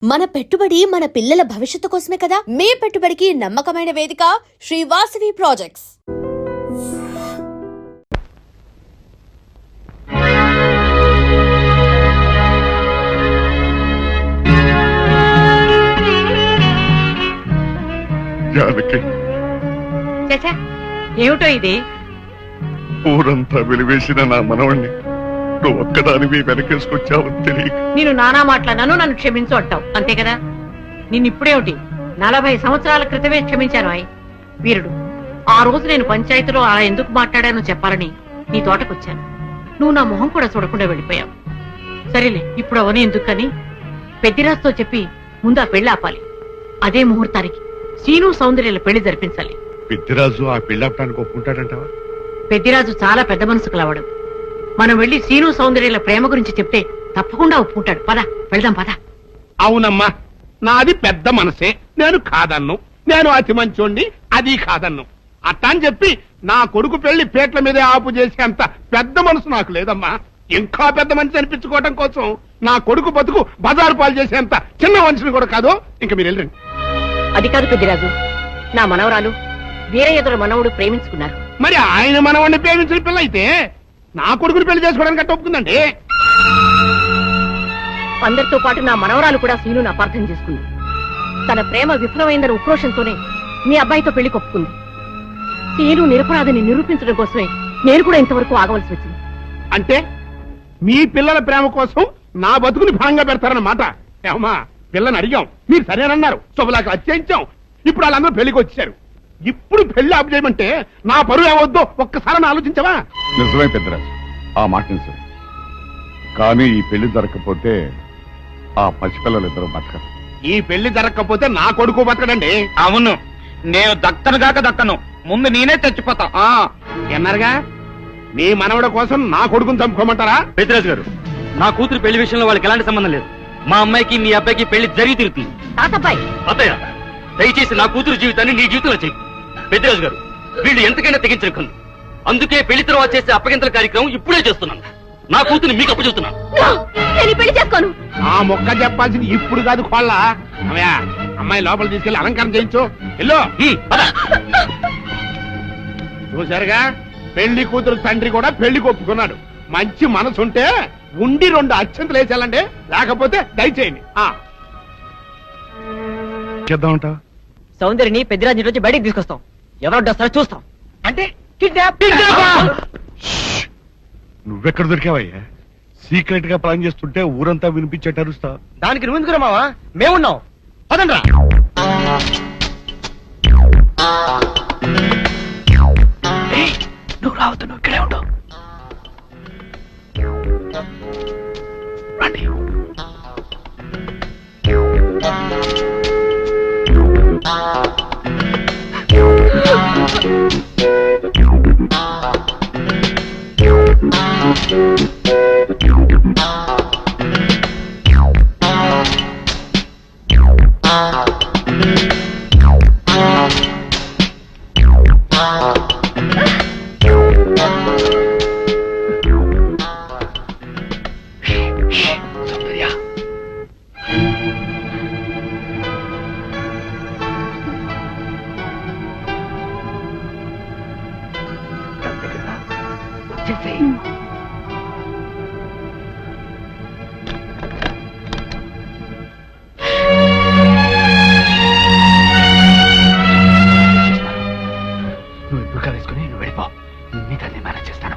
మన పెట్టుబడి మన పిల్లల భవిష్యత్తు కోసమే కదా. మీ పెట్టుబడికి నమ్మకమైన వేదిక శ్రీ వాసవి ప్రాజెక్ట్స్. ఏమిటో ఇది? ఊరంతా వెలివేసిన నా మనవణ్ణి నువ్వు ఒక్కదానివి వెనకేసుకొచ్చావు తెలియక నేను నానా మాట్లాడాను, నన్ను క్షమించు అంటావు అంతే కదా. నిన్నిప్పుడేమిటి 40 సంవత్సరాల క్రితమే క్షమించాను. వీరుడు, ఆ రోజు నేను పంచాయతీలో అలా ఎందుకు మాట్లాడానో చెప్పాలని నీ తోటకొచ్చాను. నువ్వు నా మొహం కూడా చూడకుండా వెళ్ళిపోయావు. సరేలే, ఇప్పుడు అవన్నీ ఎందుకని పెద్దిరాజుతో చెప్పి ముందు ఆ పెళ్లి ఆపాలి. అదే ముహూర్తానికి శ్రీను సౌందర్యాల పెళ్లి జరిపించాలి. పెద్దిరాజు ఆ పెళ్ళాపడానికి ఒప్పుకుంటాడంటావా? పెద్దిరాజు చాలా పెద్ద మనసు కలవాడు. మనం వెళ్లి శ్రీను సౌందర్యాల ప్రేమ గురించి చెప్తే తప్పకుండా ఒప్పుకుంటాడు. పద వెళ్దాం, పద. అవునమ్మా, నాది పెద్ద మనసే, నేను కాదన్ను. నేను అతి మంచోండి, అది కాదన్ను. అట్టా అని చెప్పి నా కొడుకు పెళ్లి పేట్ల మీదే ఆపు చేసేంత పెద్ద మనసు నాకు లేదమ్మా. ఇంకా పెద్ద మనిషి అనిపించుకోవడం కోసం నా కొడుకు బతుకు బజారు పాలు చేసేంత చిన్న మనిషిని కూడా కాదు. ఇంకా మీరు వెళ్ళండి. అది కాదు పెద్దిరాజు, నా మనవరాలు వీరయ్యదుల మనవుడు ప్రేమించుకున్నారు. మరి ఆయన మనవాడిని ప్రేమించిన పిల్ల అయితే నా కొడుకుని పెళ్లి చేసుకోవడానికి అట్ట ఒప్పుకుందండి. అందరితో పాటు నా మనవరాలు కూడా శ్రీను అపార్థం చేసుకుంది. తన ప్రేమ విఫలమైందన్న ఉక్రోషంతోనే మీ అబ్బాయితో పెళ్లి కొప్పుకుంది. శ్రీను నిరపరాధిని నిరూపించడం కోసమే నేను కూడా ఇంతవరకు ఆగవలసి వచ్చింది. అంటే మీ పిల్లల ప్రేమ కోసం నా బతుకుని భాగంగా పెడతారన్నమాట. ఏమా, పిల్లని అడిగాం, మీరు సరేనన్నారు, శుభలాకి అత్యయించాం. ఇప్పుడు వాళ్ళందరూ పెళ్లికి వచ్చారు. ఇప్పుడు పెళ్లి ఆపు చేయమంటే నా పరువు ఏమవుద్దో ఒక్కసారి ఆలోచించవా? నిజమే పెద్దరాజు, ఆ మాట నిజమే. కానీ ఈ పెళ్లి జరగకపోతే ఆ పసిపిల్లలిద్దరూ బతకరు. ఈ పెళ్లి జరగకపోతే నా కొడుకు బతకడండి. అవును, నేను దక్కను కాక దక్కను, ముందు నేనే చచ్చిపోతా. ఎన్నారుగా మీ మనవడ కోసం నా కొడుకుని చంపుకోమంటారా? పెద్దరాజు గారు, నా కూతురు పెళ్లి విషయంలో వాళ్ళకి ఎలాంటి సంబంధం లేదు. మా అమ్మాయికి మీ అబ్బాయికి పెళ్లి జరిగి తీరుతుంది. తాతబ్బాయి, అత్తయ్య, దయచేసి నా కూతురు జీవితాన్ని నీ జీవితంలో చెయ్యి. పెద్దరాజు గారు, వీళ్ళు ఎంతకైనా తెగించరు. అందుకే పెళ్లి తర్వాత చేసే అప్పగింతల కార్యక్రమం ఇప్పుడే చేస్తున్నాను. నా కూతురు మీకు అప్పు చెబుతున్నాను. పెళ్లి చేసుకోను. ఆ మొక్క చెప్పాల్సింది ఇప్పుడు కాదు, కోళ్ళ. అమ్మాయి లోపల తీసుకెళ్లి అలంకారం చేయించు. ఎల్లో చూసారుగా, పెళ్లి కూతురు తండ్రి కూడా పెళ్లికి ఒప్పుకున్నాడు. మంచి మనసుంటే ఉండి 2 అక్షంతలు వేసేయాలండి, లేకపోతే దయచేయండి. చేద్దామంటా? సౌందర్యని పెద్దిరాజు రోజు బయటికి తీసుకొస్తాం. ఎవరు వస్తారో చూస్తాం. అంటే నువ్వెక్కడ దొరికావయ్యా? సీక్రెట్ గా ప్లాన్ చేస్తుంటే ఊరంతా వినిపించేట అరుస్తా. దానికి నువ్వు ఎందుకు మావా? మేమున్నాం, పదండ్రా. నువ్వు రావద్దు, నువ్వు ఇక్కడే ఉండవు. రండి. నువ్వు ఎప్పుడు వేసుకుని నువ్వు వెళ్ళిపో. నీ తల్లి మేనేజ్ చేస్తాను.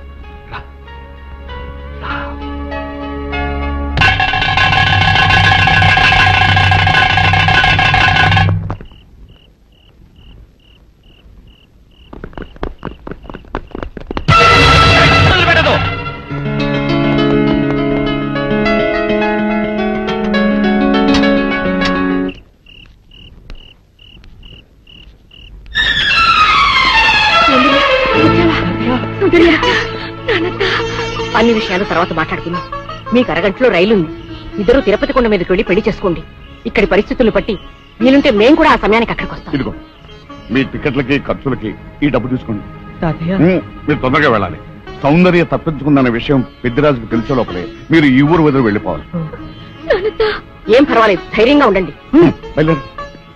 అన్ని విషయాలు తర్వాత మాట్లాడుకుందాం. మీకు అరగంటలో రైలుంది. ఇద్దరు తిరుపతి కొండ మీదకి వెళ్లి పెళ్లి చేసుకోండి. ఇక్కడి పరిస్థితులను బట్టి వీలుంటే మేము కూడా ఆ సమయానికి అక్కడికి వస్తాం. ఇదిగో మీ టికెట్లకి ఖర్చులకి ఈ డబ్బు తీసుకోండి. మీరు తొందరగా వెళ్ళాలి. సౌందర్య తప్పించుకుందన్న విషయం పెద్దిరాజుకు తెలిసే లోపలే మీరు ఈ ఊరు వదిలి వెళ్ళిపోవాలి. ఏం పర్వాలేదు, ధైర్యంగా ఉండండి. బయలుదేరు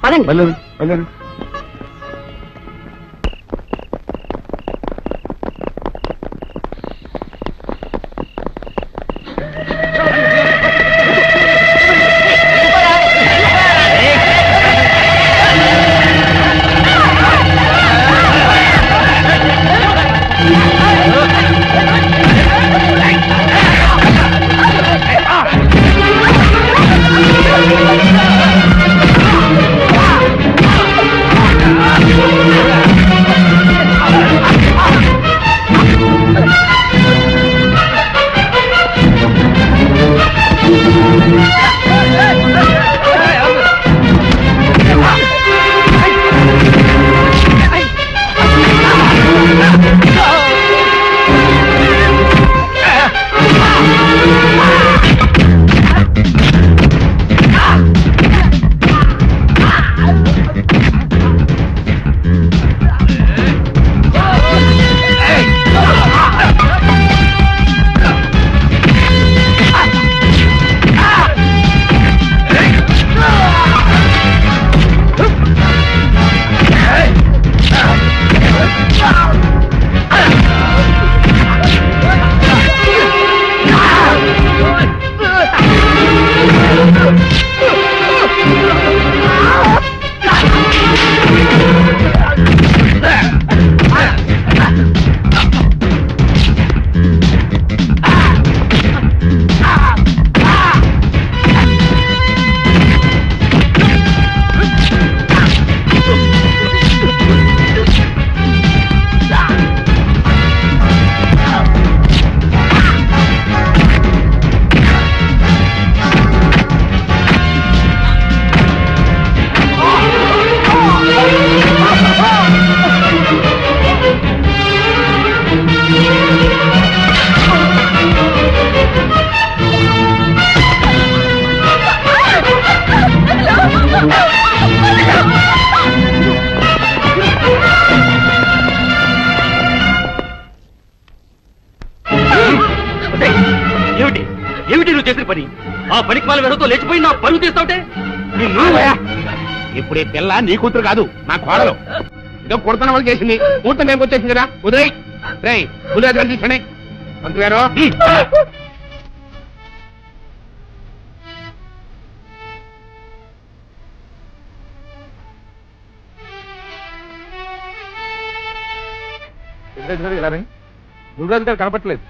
పదండి. బయలుదేరు బయలుదేరు. ఏమిటి ఏమిటి నువ్వు చేసిన పని? ఆ పనికి వాళ్ళ వెనతో లేచిపోయి నా పరువు తీస్తావుటే నిన్ను. ఇప్పుడు ఈ పిల్ల నీ కూతురు కాదు, నా కోడలు. ఇదో కొడుతున్న వాళ్ళు చేసింది, ముహూర్తం మేము వచ్చేసింది కదా. ఉదయ్ రేయ్ గులేజాలు తీసుకోండి. మంత్రి గారు గురుగారు గారు కనపట్లేదు.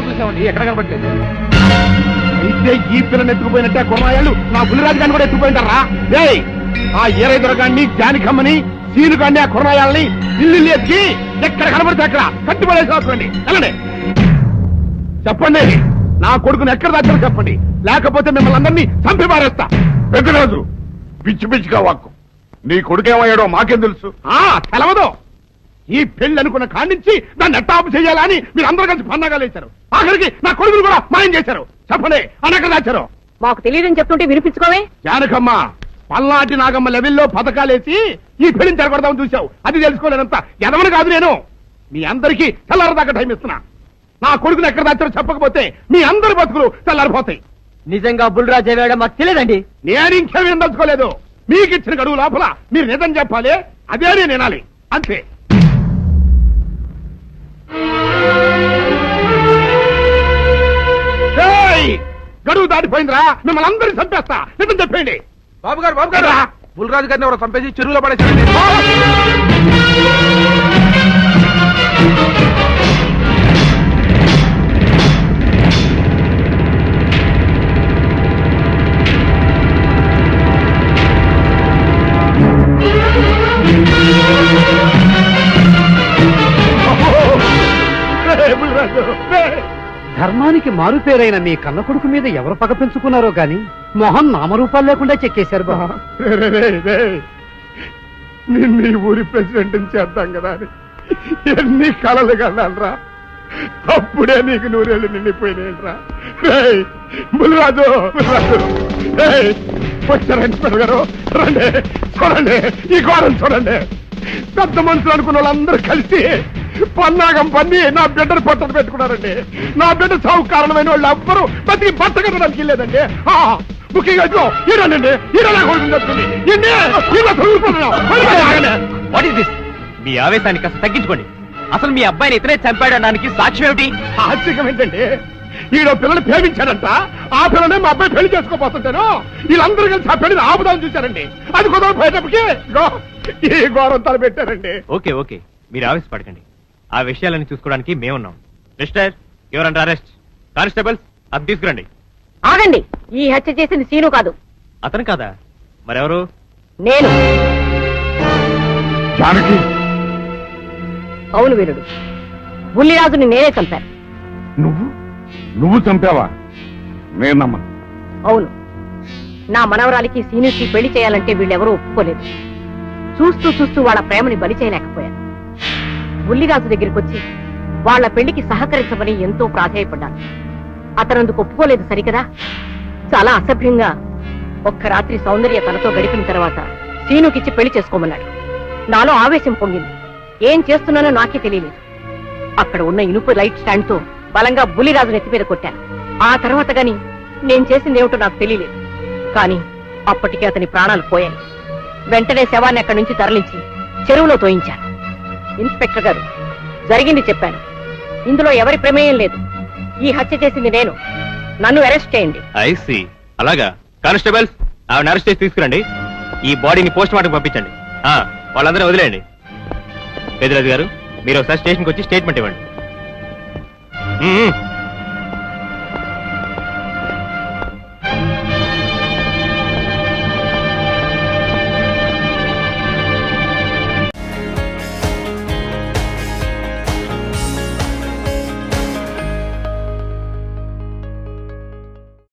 చూసామండి, ఎక్కడ కనపట్లేదు. అయితే ఈ పిల్లని ఎత్తుకుపోయినట్టే కొన్నాళ్ళు నా బుల్లిరాజు గారిని కూడా ఎత్తుకుపోయింటారా? రేయ్ ఆ ఏరై దొరగాన్ని, జానికమ్మని, సీను గాన్ని, ఆ కొన్నాయాలని ఇల్లు ఎత్తి ఎక్కడ కనపడితే అక్కడ కట్టుబడేసుకోండి. వెళ్ళండి, చెప్పండి నా కొడుకుని ఎక్కడ దాచారో చెప్పండి, లేకపోతే మిమ్మల్ని అందరినీ చంపి పారేస్తా. పెద్దరాజు పిచ్చి పిచ్చిగా వాక్కు. నీ కొడుకేమయ్యాడో మాకేం తెలుసు? తెలవదు. ఈ పెళ్లి అనుకున్న కాడించి నన్ను ఎట్టాపు చేయాలని మీరు అందరూ కలిసి పన్నాగాలు వేశారు. ఆఖరికి నా కొడుకులు కూడా మాయం చేశారు. చెప్పండి అనెక్కడ దాచారు? మాకు తెలియదని చెప్తుంటే వినిపించుకోవే. జానకమ్మ పల్నాటి నాగమ్మ లెవెల్లో పథకాలేసి ఈ పెళ్లిని జరగొడదామని చూశావు. అది తెలుసుకోలేనంత ఎదవని కాదు నేను. మీ అందరికీ తెల్లారదాకా టైం ఇస్తున్నా. నా కొడుకుని ఎక్కడ దాచారో చెప్పకపోతే మీ అందరి బతుకులు తెల్లారిపోతాయి. నిజంగా బుల్రాజు అయ్యాడో మాకు తెలియదండి. నేను ఇంకేమీ దలుచుకోలేదు. మీకు ఇచ్చిన గడువు లోపల మీరు నిజం చెప్పాలి, అదే నేను వినాలి, అంతే. గడువు దాటిపోయిందిరా, మిమ్మల్ని అందరినీ చంపేస్తా. నిజం చెప్పండి. బాబు గారు బుల్రాజు గారిని ఎవరో చంపేసి చెరువులో పడేసి. ధర్మానికి మారుపేరైన మీ కన్న కొడుకు మీద ఎవరు పగ పెంచుకున్నారో గాని మొహం నామరూపాలు లేకుండా చెక్కేశారు బాబా. నిన్ను ఈ ఊరి ప్రెసిడెంట్ చేద్దాం కదా అని ఎన్ని కలలు కన్నారా. అప్పుడే నీకు నూరేళ్ళు నిండిపోయినాయిరా. బుల్రాజు వచ్చారండి గారు, రండి చూడండి, ఈ ఘోరం చూడండి. పెద్ద మనుషులు అనుకున్న వాళ్ళందరూ కలిసి పన్నాగం పన్ని నా బిడ్డను పట్టలు పెట్టుకున్నారండి. నా బిడ్డ సాగు కారణమైన వాళ్ళు ఎవ్వరూ బతికి బట్ట కట్టడానికి లేదండి. ముఖ్యంగా ఈడనండి, ఈడ చెప్తుంది. What is this? మీ ఆవేశాన్ని కాస్త తగ్గించుకోండి. అసలు మీ అబ్బాయిని ఇతనే చంపాడడానికి సాక్ష్యం ఏమిటి? ఆశ్చర్యం ఏంటండి, ఈడో పిల్లని ప్రేమించాడంట. ఆ పిల్లనే మా అబ్బాయి పెళ్లి చేసుకోపోతుంటాను. వీళ్ళందరూ కలిసి ఆ పెళ్లిని ఆపుదాన్ని చూశారండి. అది కుదరపోయేటప్పటికి ఈ ఘోరం తలపెట్టారండి. ఓకే ఓకే, మీరు ఆవేశపడకండి. ఆ విషయాలను చూసుకోవడానికి మేమున్నాం. Mister, your under arrest. Constables, అది తీసుకురండి. ఆగండి, ఈ హత్య చేసింది సీను కాదు, అతను కాదా? మరెవరు? నేను. జానకి, అవును వీరుడు, బుల్లిరాజుని నేనే చంపాను. నువ్వు చంపావా? నేను నమ్మను. అవును, నా మనవరాలికి సీనుకి పెళ్లి చేయాలంటే వీళ్ళెవరూ ఒప్పుకోలేదు. చూస్తూ చూస్తూ వాళ్ళ ప్రేమని బలి చేయలేకపోయాను. బుల్లిరాజు దగ్గరికి వచ్చి వాళ్ళ పెళ్లికి సహకరించమని ఎంతో ప్రాధేయపడ్డాను. అతనందుకు ఒప్పుకోలేదు సరికదా. చాలా అసభ్యంగా ఒక్క రాత్రి సౌందర్య తనతో గడిపిన తర్వాత సీనుకిచ్చి పెళ్లి చేసుకోమన్నాడు. నాలో ఆవేశం పొంగింది. ఏం చేస్తున్నానో నాకే తెలియలేదు. అక్కడ ఉన్న ఇనుపు లైట్ స్టాండ్ తో బలంగా బుల్లిరాజు నెత్తి మీద కొట్టాను. ఆ తర్వాత గాని నేను చేసిందేమిటో నాకు తెలియలేదు. కానీ అప్పటికే అతని ప్రాణాలు పోయాయి. వెంటనే శవాన్ని అక్కడి నుంచి తరలించి చెరువులో తోయించాను. ఇన్స్పెక్టర్ గారు, జరిగింది చెప్పాను. ఇందులో ఎవరి ప్రమేయం లేదు. ఈ హత్య చేసింది నేను. నన్ను అరెస్ట్ చేయండి. ఐసి, అలాగా. కానిస్టేబుల్స్, ఆవిడ అరెస్ట్ చేసి తీసుకురండి. ఈ బాడీని పోస్ట్ మార్టం పంపించండి. వాళ్ళందరూ వదిలేయండి. పెద్దరాజు గారు, మీరు ఒకసారి స్టేషన్కి వచ్చి స్టేట్మెంట్ ఇవ్వండి.